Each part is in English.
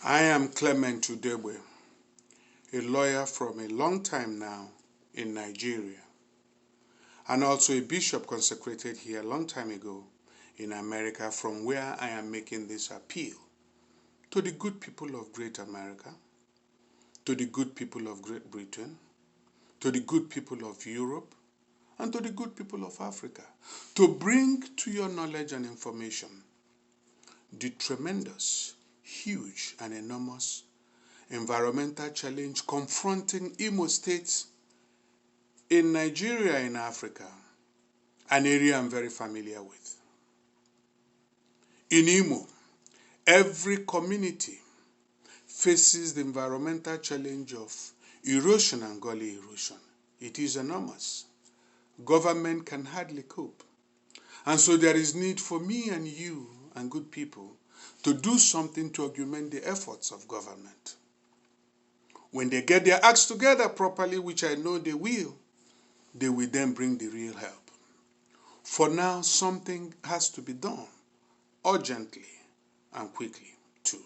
I am Clement Udegbe, a lawyer from a long time now in Nigeria, and also a bishop consecrated here a long time ago in America, from where I am making this appeal to the good people of Great America, to the good people of Great Britain, to the good people of Europe, and to the good people of Africa, to bring to your knowledge and information the tremendous, huge, and enormous environmental challenge confronting Imo State in Nigeria, in Africa, an area I'm very familiar with. In Imo, every community faces the environmental challenge of erosion and gully erosion. It is enormous. Government can hardly cope. And so there is need for me and you and good people to do something to augment the efforts of government. When they get their acts together properly, which I know they will then bring the real help. For now, something has to be done urgently and quickly too.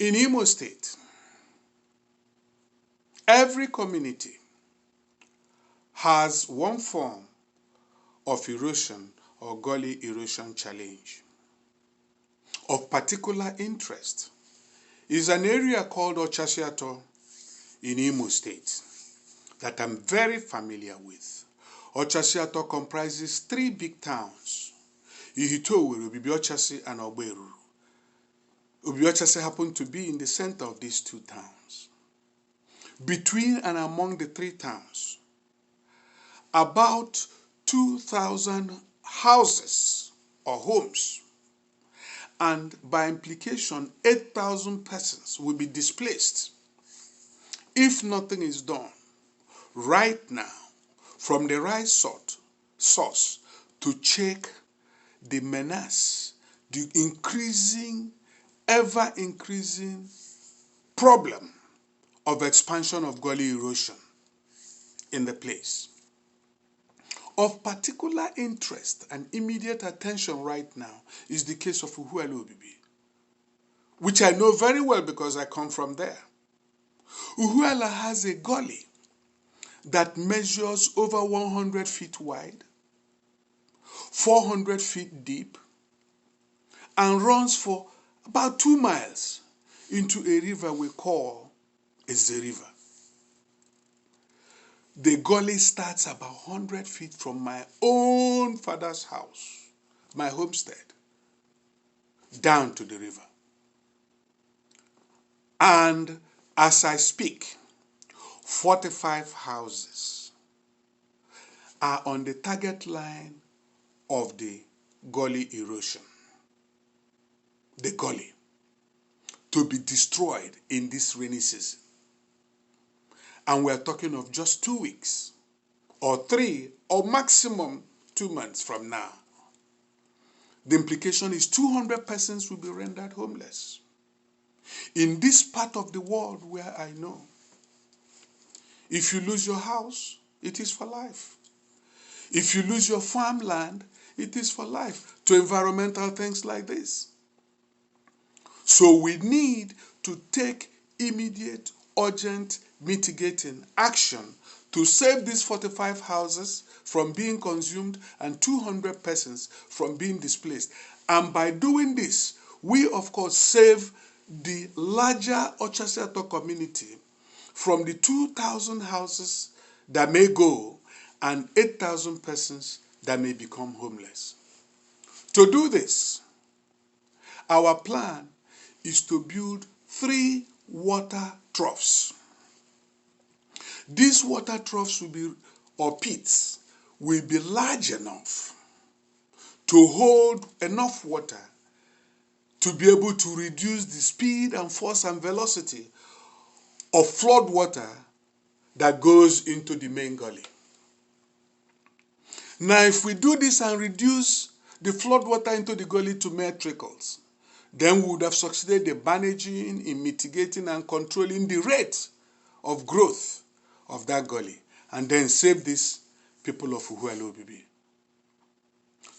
In Imo State, every community has one form of erosion or gully erosion challenge. Of particular interest is an area called Ochasiato in Imo State that I'm very familiar with. Ochasiato comprises 3 big towns: Ihitowe, Obibiochasi, and Ogberu. Obibiochasi happened to be in the center of these 2 towns. Between and among the 3 towns, about 2,000 houses or homes, and by implication 8,000 persons will be displaced if nothing is done right now from the right source to check the menace, the ever-increasing problem of expansion of gully erosion in the place. Of particular interest and immediate attention right now is the case of Uhuala Obibi, which I know very well because I come from there. Uhuala has a gully that measures over 100 feet wide, 400 feet deep, and runs for about 2 miles into a river we call the river. The gully starts about 100 feet from my own father's house, my homestead, down to the river. And as I speak, 45 houses are on the target line of the gully erosion. The gully to be destroyed in this rainy season. And we're talking of just 2 weeks, or 3, or maximum 2 months from now. The implication is 200 persons will be rendered homeless. In this part of the world where I know, if you lose your house, it is for life. If you lose your farmland, it is for life, to environmental things like this. So we need to take immediate, urgent, mitigating action to save these 45 houses from being consumed and 200 persons from being displaced. And by doing this, we of course save the larger Ochasiato community from the 2,000 houses that may go and 8,000 persons that may become homeless. To do this, our plan is to build 3 water troughs. These water troughs will be, or pits, will be large enough to hold enough water to be able to reduce the speed and force and velocity of flood water that goes into the main gully. Now, if we do this and reduce the flood water into the gully to mere trickles, then we would have succeeded in managing, in mitigating and controlling the rate of growth of that gully, and then save these people of Uhuala Obibi.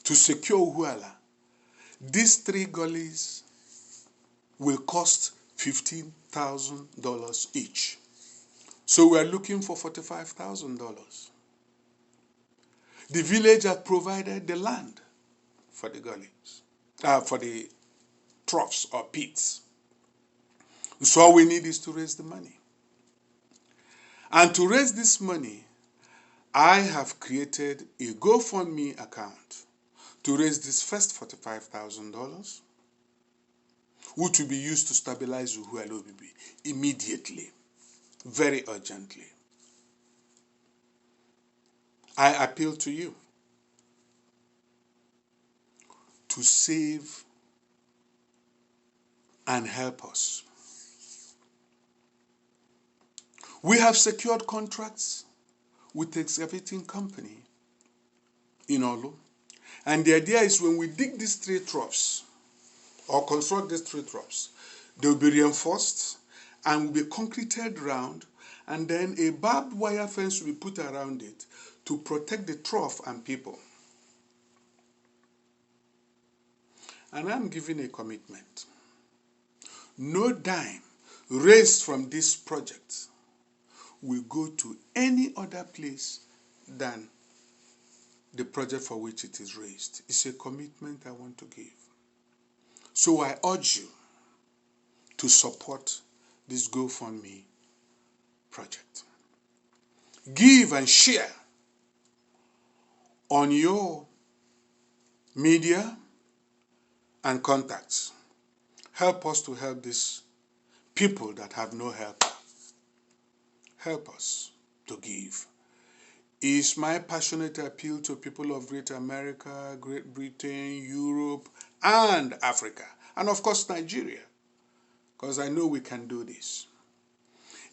To secure Uhuala, these 3 gullies will cost $15,000 each. So we are looking for $45,000. The village has provided the land for the gullies, for the troughs or pits. So all we need is to raise the money. And to raise this money, I have created a GoFundMe account to raise this first $45,000, which will be used to stabilize Uhuala Obibi immediately, very urgently. I appeal to you to save and help us. We have secured contracts with the excavating company in Olu. And the idea is when we dig these 3 troughs or construct these 3 troughs, they will be reinforced and will be concreted round, and then a barbed wire fence will be put around it to protect the trough and people. And I'm giving a commitment. No dime raised from this project will go to any other place than the project for which it is raised. It's a commitment I want to give. So I urge you to support this GoFundMe project. Give and share on your media and contacts. Help us to help these people that have no help. Help us to give. Is my passionate appeal to people of Great America, Great Britain, Europe, and Africa, and of course Nigeria, because I know we can do this.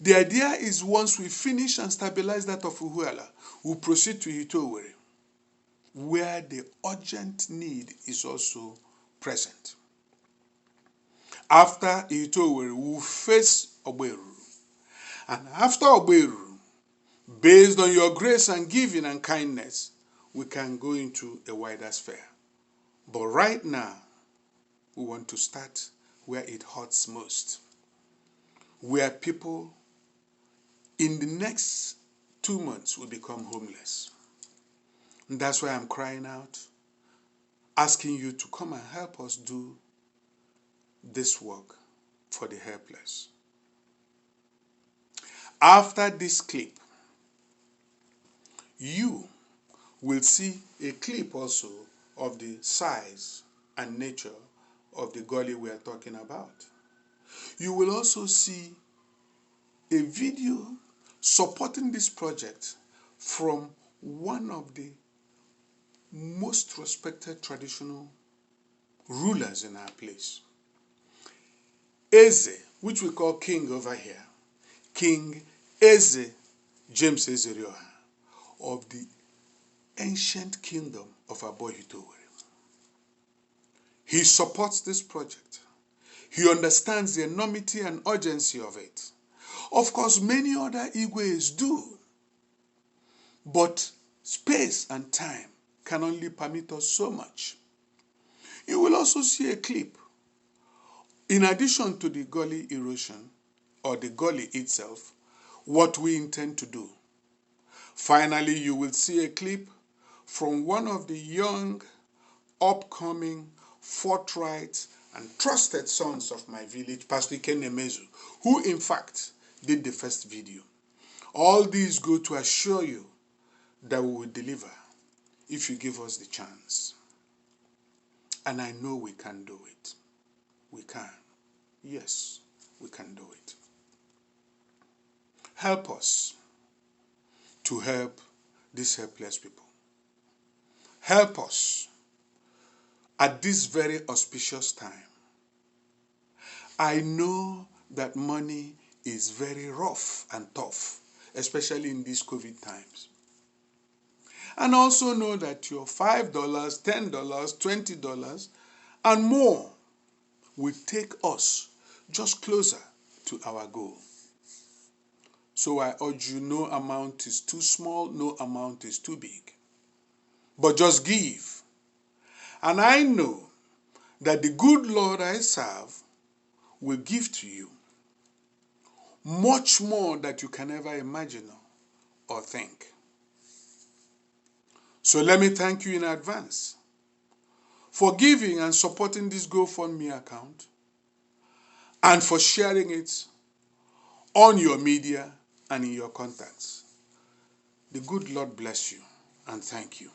The idea is once we finish and stabilize that of Uhuala, we'll proceed to Itowere, where the urgent need is also present. After Itowere, we'll face Ogberu. And after Ogberu, based on your grace and giving and kindness, we can go into a wider sphere. But right now, we want to start where it hurts most, where people in the next 2 months will become homeless. And that's why I'm crying out, asking you to come and help us do this work for the helpless. After this clip, you will see a clip also of the size and nature of the gully we are talking about. You will also see a video supporting this project from one of the most respected traditional rulers in our place. Eze, which we call king over here, King Eze James Ezerioha of the ancient kingdom of Abohitowere. He supports this project. He understands the enormity and urgency of it. Of course, many other Igwes do, but space and time can only permit us so much. You will also see a clip. In addition to the gully erosion, or the gully itself, what we intend to do. Finally, you will see a clip from one of the young, upcoming, forthright, and trusted sons of my village, Pastor Ikenemezu, who in fact did the first video. All these go to assure you that we will deliver if you give us the chance. And I know we can do it. We can. Yes, we can do it. Help us to help these helpless people. Help us at this very auspicious time. I know that money is very rough and tough, especially in these COVID times. And also know that your $5, $10, $20, and more will take us just closer to our goal. So I urge you, no amount is too small, no amount is too big. But just give. And I know that the good Lord I serve will give to you much more that you can ever imagine or think. So let me thank you in advance for giving and supporting this GoFundMe account and for sharing it on your media and in your contacts. The good Lord bless you and thank you.